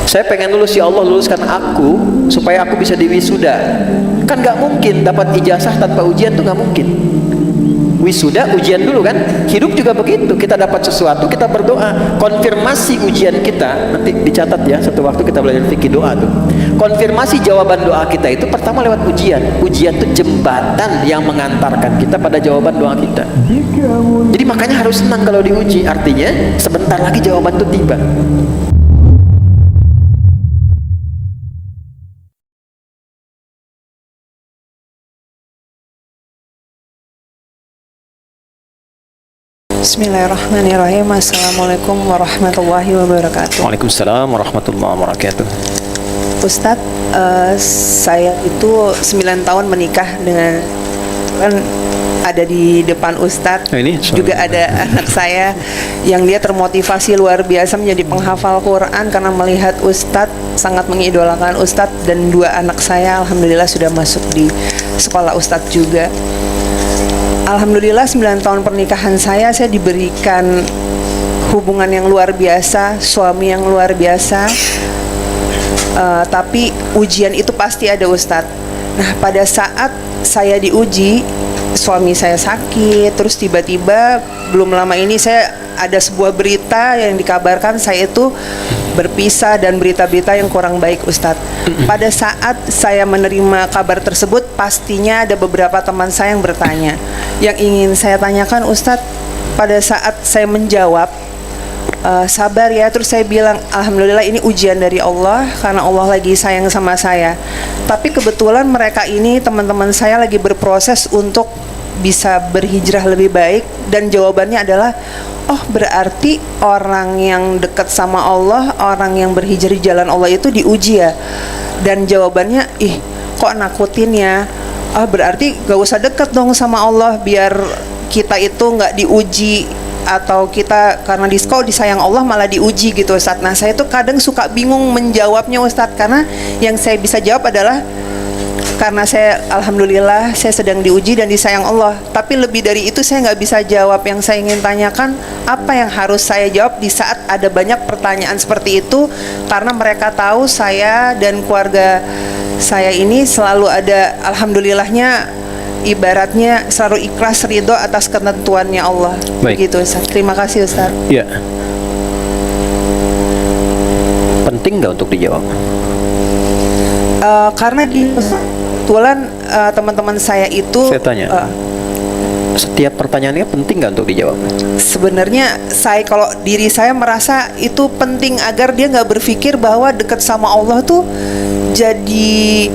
Saya pengen lulus, ya Allah luluskan aku supaya aku bisa diwisuda. Kan nggak mungkin dapat ijazah tanpa ujian, tuh nggak mungkin. Wisuda ujian dulu kan. Hidup juga begitu, kita dapat sesuatu kita berdoa, konfirmasi ujian kita. Nanti dicatat ya, satu waktu kita belajar fikih doa tuh. Konfirmasi jawaban doa kita itu pertama lewat ujian. Ujian itu jembatan yang mengantarkan kita pada jawaban doa kita. Jadi makanya harus senang kalau diuji, artinya sebentar lagi jawaban itu tiba. Bismillahirrahmanirrahim. Assalamualaikum warahmatullahi wabarakatuh. Waalaikumsalam warahmatullahi wabarakatuh. Ustadz, saya itu 9 tahun menikah dengan, kan ada di depan Ustadz. Ini juga ada anak saya yang dia termotivasi luar biasa menjadi penghafal Quran karena melihat Ustadz, sangat mengidolakan Ustadz, dan 2 anak saya alhamdulillah sudah masuk di sekolah Ustadz juga. Alhamdulillah 9 tahun pernikahan saya diberikan hubungan yang luar biasa, suami yang luar biasa. Tapi ujian itu pasti ada, Ustadz. Nah, pada saat saya diuji, suami saya sakit, terus tiba-tiba belum lama ini saya ada sebuah berita yang dikabarkan saya itu berpisah, dan berita-berita yang kurang baik, Ustadz. Pada saat saya menerima kabar tersebut, pastinya ada beberapa teman saya yang bertanya. Yang ingin saya tanyakan, Ustadz, pada saat saya menjawab, sabar ya, terus saya bilang alhamdulillah ini ujian dari Allah karena Allah lagi sayang sama saya. Tapi kebetulan mereka ini, teman-teman saya, lagi berproses untuk bisa berhijrah lebih baik, dan jawabannya adalah, oh berarti orang yang dekat sama Allah, orang yang berhijrah di jalan Allah itu diuji ya. Dan jawabannya, ih kok nakutin ya, berarti gak usah dekat dong sama Allah biar kita itu gak diuji, atau kita karena disayang Allah malah diuji gitu, Ustadz. Nah, saya tuh kadang suka bingung menjawabnya, Ustadz, karena yang saya bisa jawab adalah karena saya alhamdulillah saya sedang diuji dan disayang Allah. Tapi lebih dari itu saya nggak bisa jawab. Yang saya ingin tanyakan, apa yang harus saya jawab di saat ada banyak pertanyaan seperti itu, karena mereka tahu saya dan keluarga saya ini selalu ada, alhamdulillahnya, ibaratnya selalu ikhlas ridho atas ketentuannya Allah. Baik. Begitu, Ustaz. Terima kasih, Ustaz. Ya. Penting nggak untuk dijawab? Karena kebetulan teman-teman saya itu, saya tanya, setiap pertanyaannya penting nggak untuk dijawab? Sebenarnya kalau diri saya merasa itu penting agar dia nggak berpikir bahwa dekat sama Allah tuh jadi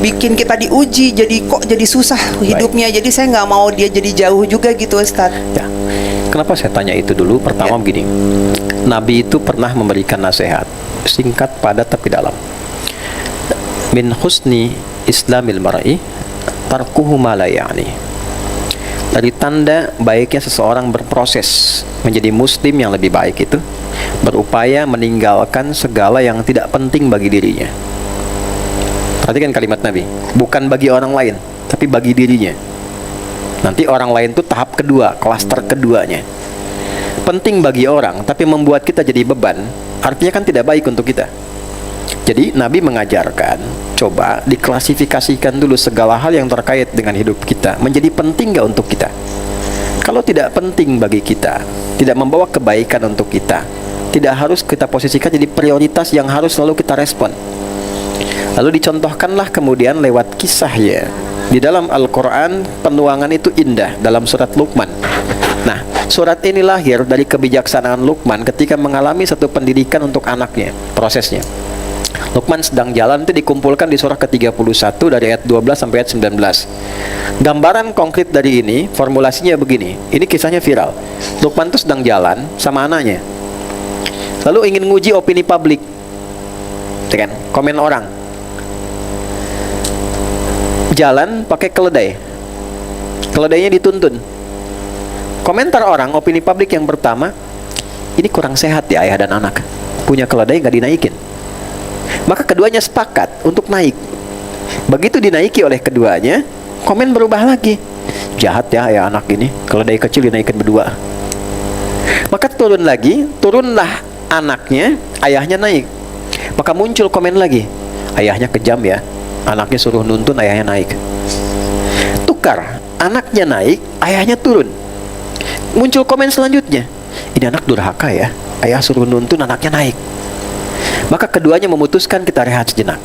bikin kita diuji, jadi susah hidupnya. Baik. Jadi saya nggak mau dia jadi jauh juga gitu, Ustadz. Ya. Kenapa saya tanya itu dulu? Pertama begini, Nabi itu pernah memberikan nasihat singkat, padat tapi dalam. Min husni islamil mar'i tarkuhu ma la ya'ni. Dari tanda baiknya seseorang berproses menjadi muslim yang lebih baik itu berupaya meninggalkan segala yang tidak penting bagi dirinya. Perhatikan kalimat Nabi, bukan bagi orang lain, tapi bagi dirinya. Nanti orang lain itu tahap kedua, klaster keduanya. Penting bagi orang, tapi membuat kita jadi beban, artinya kan tidak baik untuk kita. Jadi Nabi mengajarkan, coba diklasifikasikan dulu segala hal yang terkait dengan hidup kita, menjadi penting nggak untuk kita. Kalau tidak penting bagi kita, tidak membawa kebaikan untuk kita, tidak harus kita posisikan jadi prioritas yang harus selalu kita respon. Lalu dicontohkanlah kemudian lewat kisahnya. Di dalam Al-Quran penuangan itu indah dalam surat Luqman. Nah, surat ini lahir dari kebijaksanaan Luqman ketika mengalami satu pendidikan untuk anaknya, prosesnya. Luqman sedang jalan, itu dikumpulkan di surah ke-31 dari ayat 12 sampai ayat 19. Gambaran konkret dari ini, formulasinya begini. Ini kisahnya viral. Luqman itu sedang jalan sama anaknya, lalu ingin nguji opini publik, kan? Komen orang. Jalan pakai keledai, keledainya dituntun. Komentar orang, opini publik yang pertama, ini kurang sehat ya ayah dan anak, punya keledai nggak dinaikin. Maka keduanya sepakat untuk naik. Begitu dinaiki oleh keduanya, komen berubah lagi, jahat ya ayah anak ini, keledai kecil dinaikin berdua. Maka turunlah anaknya, ayahnya naik. Maka muncul komen lagi, ayahnya kejam ya, anaknya suruh nuntun, ayahnya naik. Tukar, anaknya naik, ayahnya turun. Muncul komen selanjutnya, ini anak durhaka ya, ayah suruh nuntun, anaknya naik. Maka keduanya memutuskan kita rehat sejenak.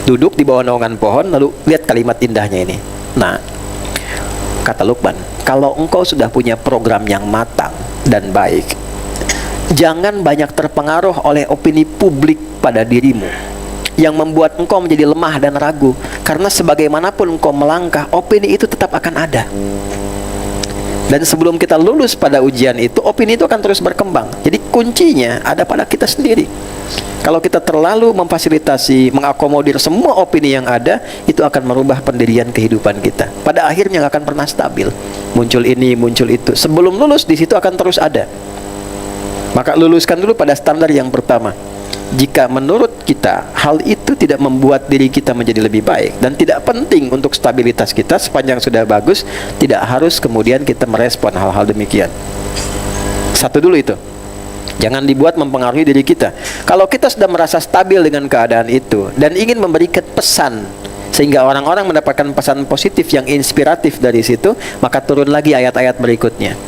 Duduk di bawah naungan pohon, lalu lihat kalimat indahnya ini. Nah, kata Luqman, kalau engkau sudah punya program yang matang dan baik, jangan banyak terpengaruh oleh opini publik pada dirimu yang membuat engkau menjadi lemah dan ragu. Karena sebagaimanapun engkau melangkah, opini itu tetap akan ada. Dan sebelum kita lulus pada ujian itu, opini itu akan terus berkembang. Jadi kuncinya ada pada kita sendiri. Kalau kita terlalu memfasilitasi, mengakomodir semua opini yang ada, itu akan merubah pendirian kehidupan kita. Pada akhirnya nggak akan pernah stabil. Muncul ini, muncul itu. Sebelum lulus, di situ akan terus ada. Maka luluskan dulu pada standar yang pertama. Jika menurut kita hal itu tidak membuat diri kita menjadi lebih baik dan tidak penting untuk stabilitas kita, sepanjang sudah bagus, tidak harus kemudian kita merespon hal-hal demikian. Satu dulu itu. Jangan dibuat mempengaruhi diri kita. Kalau kita sudah merasa stabil dengan keadaan itu dan ingin memberikan pesan sehingga orang-orang mendapatkan pesan positif yang inspiratif dari situ, maka turun lagi ayat-ayat berikutnya.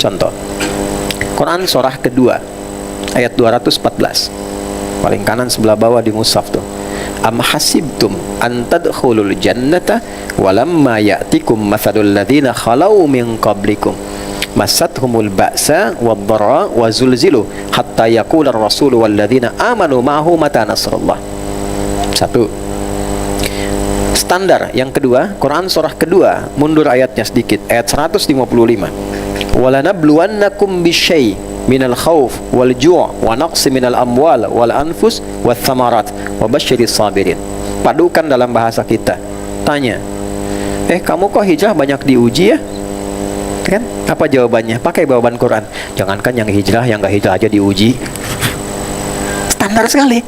Contoh, Quran surah kedua ayat 214, paling kanan sebelah bawah di mushaf tuh. Am hasibtum an tadkhulul jannata walamma ya'tikum mathalul ladzina khalau min qablikum massathumul ba'sa wad-dharra wa zulzilu hatta yaqula ar-rasul wal ladzina amanu ma'ahu mata nasrullah. Satu. Standar yang kedua, Quran surah kedua, mundur ayatnya sedikit, ayat 155. Walanabluwannakum bisyai' minal khawf wal ju' wa naqsi minal amwal wal anfus wath thamarat wa basyiris sabirin. Padukan dalam bahasa kita. Tanya, kamu kok hijrah banyak diuji ya? Kan? Apa jawabannya? Pakai jawaban Quran. Jangankan yang hijrah, yang gak hijrah aja diuji. Standar sekali.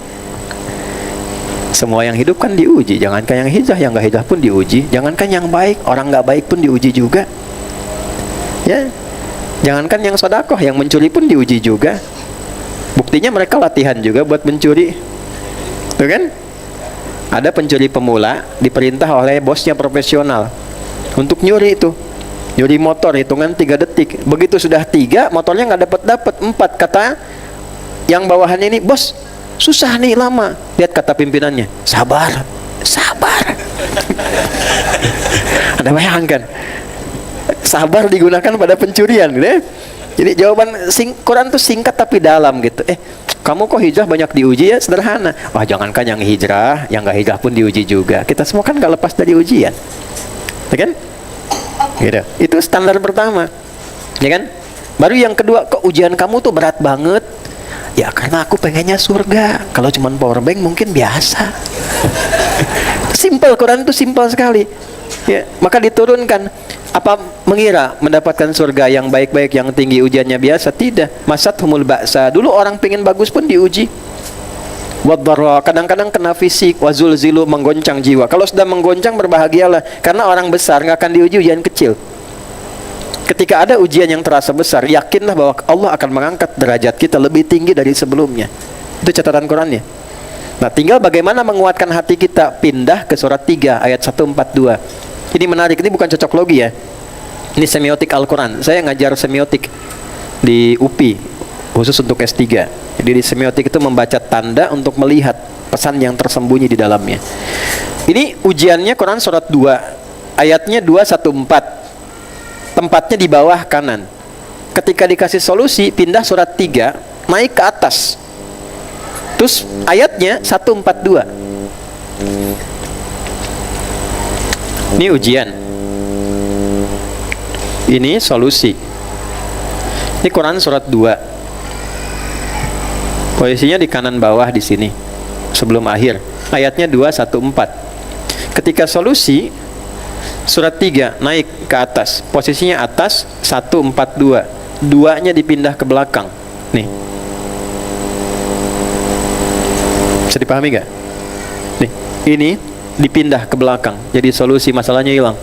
Semua yang hidup kan diuji. Jangankan yang hijrah, yang gak hijrah pun diuji. Jangankan yang baik, orang gak baik pun diuji juga. Ya. Jangankan yang sedekah, yang mencuri pun diuji juga. Buktinya mereka latihan juga buat mencuri. Tuh kan? Ada pencuri pemula diperintah oleh bosnya profesional untuk nyuri itu. Nyuri motor hitungan 3 detik. Begitu sudah 3, motornya nggak dapat 4. Kata yang bawahannya ini, bos, susah nih lama. Lihat kata pimpinannya, sabar, sabar. Anda bayangkan, sabar digunakan pada pencurian, gitu ya? Jadi jawaban Quran tuh singkat tapi dalam gitu. Kamu kok hijrah banyak diuji ya? Sederhana. Wah, jangankan yang hijrah, yang gak hijrah pun diuji juga. Kita semua kan gak lepas dari ujian, ya kan? Gitu. Itu standar pertama, ya kan? Baru yang kedua, kok ujian kamu tuh berat banget? Ya karena aku pengennya surga. Kalau cuman power bank mungkin biasa. Simple, Quran itu simple sekali. Ya, maka diturunkan. Apa mengira mendapatkan surga yang baik-baik, yang tinggi ujiannya biasa? Tidak. Masathumul ba'sa. Dulu orang pengen bagus pun diuji. Wad-dharra, kadang-kadang kena fisik. Wazulzilu, menggoncang jiwa. Kalau sudah menggoncang, berbahagialah, karena orang besar nggak akan diuji ujian kecil. Ketika ada ujian yang terasa besar, yakinlah bahwa Allah akan mengangkat derajat kita lebih tinggi dari sebelumnya. Itu catatan Qurannya. Nah, tinggal bagaimana menguatkan hati kita. Pindah ke surat 3 ayat 142. Ini menarik, ini bukan cocok logi ya. Ini semiotik Al-Quran. Saya ngajar semiotik di UPI, khusus untuk S3. Jadi di semiotik itu membaca tanda untuk melihat pesan yang tersembunyi di dalamnya. Ini ujiannya Quran surat 2, ayatnya 214. Tempatnya di bawah kanan. Ketika dikasih solusi, pindah surat 3, naik ke atas. Terus ayatnya 142. Ini ujian. Ini solusi. Ini Quran surat 2. Posisinya di kanan bawah di sini. Sebelum akhir. Ayatnya 214. Ketika solusi, surat 3 naik ke atas. Posisinya atas 142. 2-nya dipindah ke belakang. Nih. Bisa dipahami gak? Nih, ini dipindah ke belakang. Jadi solusi masalahnya hilang.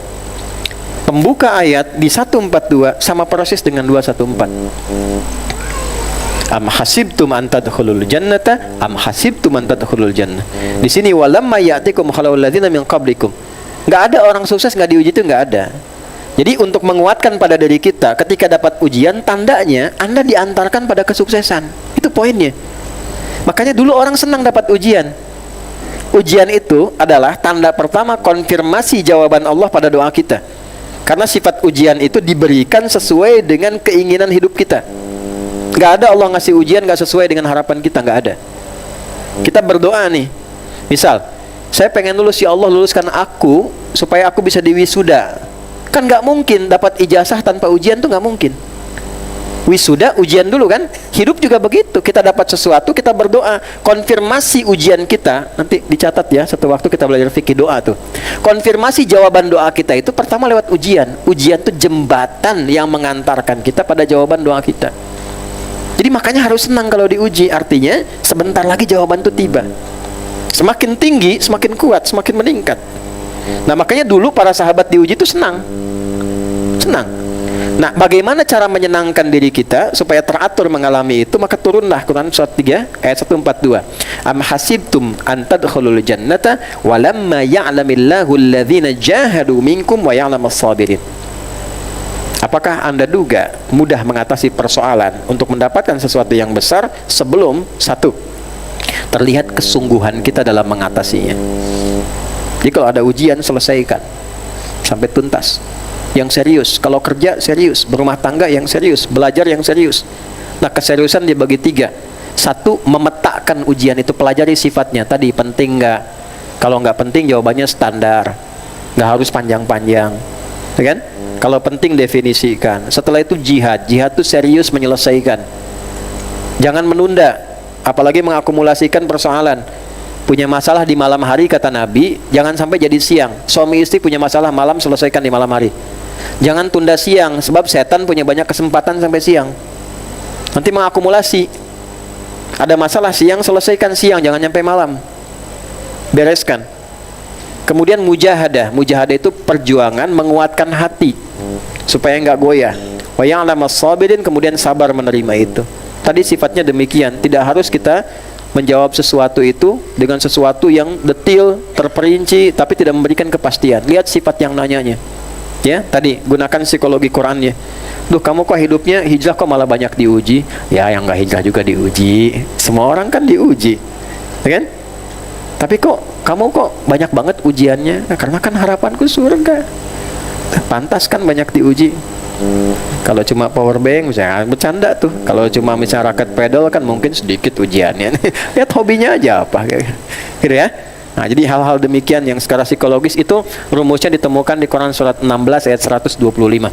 Pembuka ayat di 142 sama persis dengan 214. Am hasibtum an tadkhulul jannata am hasibtum an tadkhulul jannah. Di sini walamma ya'tikum khalawul ladzina min qablikum. Enggak ada orang sukses enggak diuji, itu enggak ada. Jadi untuk menguatkan pada diri kita ketika dapat ujian, tandanya Anda diantarkan pada kesuksesan. Itu poinnya. Makanya dulu orang senang dapat ujian. Ujian itu adalah tanda pertama konfirmasi jawaban Allah pada doa kita. Karena sifat ujian itu diberikan sesuai dengan keinginan hidup kita. Gak ada Allah ngasih ujian gak sesuai dengan harapan kita, gak ada. Kita berdoa nih, misal saya pengen lulus, ya Allah luluskan aku supaya aku bisa diwisuda. Kan gak mungkin dapat ijazah tanpa ujian, tuh gak mungkin. Wisuda ujian dulu kan. Hidup juga begitu, kita dapat sesuatu kita berdoa. Konfirmasi ujian kita, nanti dicatat ya, satu waktu kita belajar fikih doa tuh. Konfirmasi jawaban doa kita itu pertama lewat ujian. Ujian itu jembatan yang mengantarkan kita pada jawaban doa kita. Jadi makanya harus senang kalau diuji. Artinya sebentar lagi jawaban itu tiba. Semakin tinggi, semakin kuat, semakin meningkat. Nah makanya dulu para sahabat diuji itu senang. Senang. Nah bagaimana cara menyenangkan diri kita supaya teratur mengalami itu? Maka turunlah Quran surat 3 ayat 142. Am hasibtum an tadkhulul jannata walamma ya'lamillahu alladhina jahadu minkum wa ya'lamas sabirin. Apakah Anda duga mudah mengatasi persoalan untuk mendapatkan sesuatu yang besar sebelum satu, terlihat kesungguhan kita dalam mengatasinya. Jadi kalau ada ujian, selesaikan sampai tuntas. Yang serius, kalau kerja serius, berumah tangga yang serius, belajar yang serius. Nah keseriusan dibagi 3. Satu, memetakan ujian itu, pelajari sifatnya. Tadi penting nggak? Kalau nggak penting jawabannya standar, nggak harus panjang-panjang, ya kan? Kalau penting definisikan. Setelah itu jihad itu serius menyelesaikan. Jangan menunda, apalagi mengakumulasikan persoalan. Punya masalah di malam hari kata Nabi, jangan sampai jadi siang. Suami istri punya masalah malam, selesaikan di malam hari. Jangan tunda siang, sebab setan punya banyak kesempatan sampai siang. Nanti mengakumulasi. Ada masalah siang, selesaikan siang, jangan sampai malam. Bereskan. Kemudian mujahadah itu perjuangan menguatkan hati supaya enggak goyah. Wa ya'lamas sabirin, kemudian sabar menerima itu. Tadi sifatnya demikian, tidak harus kita menjawab sesuatu itu dengan sesuatu yang detail, terperinci, tapi tidak memberikan kepastian. Lihat sifat yang nanyanya. Ya, tadi gunakan psikologi Qurannya. Duh, kamu kok hidupnya hijrah kok malah banyak diuji? Ya, yang enggak hijrah juga diuji. Semua orang kan diuji. Ya kan? Tapi kok kamu kok banyak banget ujiannya? Nah, karena kan harapanku surga. Pantas kan banyak diuji. Kalau cuma power bank misalnya bercanda tuh. Kalau cuma misalnya raket pedal kan mungkin sedikit ujiannya. Lihat hobinya aja apa gitu ya. Nah, jadi hal-hal demikian yang secara psikologis itu rumusnya ditemukan di Quran surat 16 ayat 125.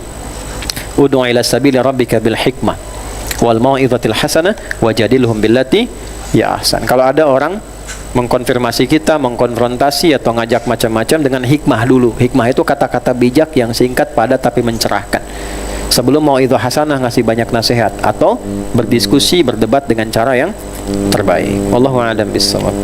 Ud'u ila sabili rabbika bil hikmah wal mau'izatil hasanah wajadilhum billati ya ahsan. Kalau ada orang mengkonfirmasi kita, mengkonfrontasi atau ngajak macam-macam dengan hikmah dulu. Hikmah itu kata-kata bijak yang singkat, padat tapi mencerahkan. Sebelum mau itu hasanah ngasih banyak nasihat atau berdiskusi, berdebat dengan cara yang terbaik. Wallahu a'lam bishawab.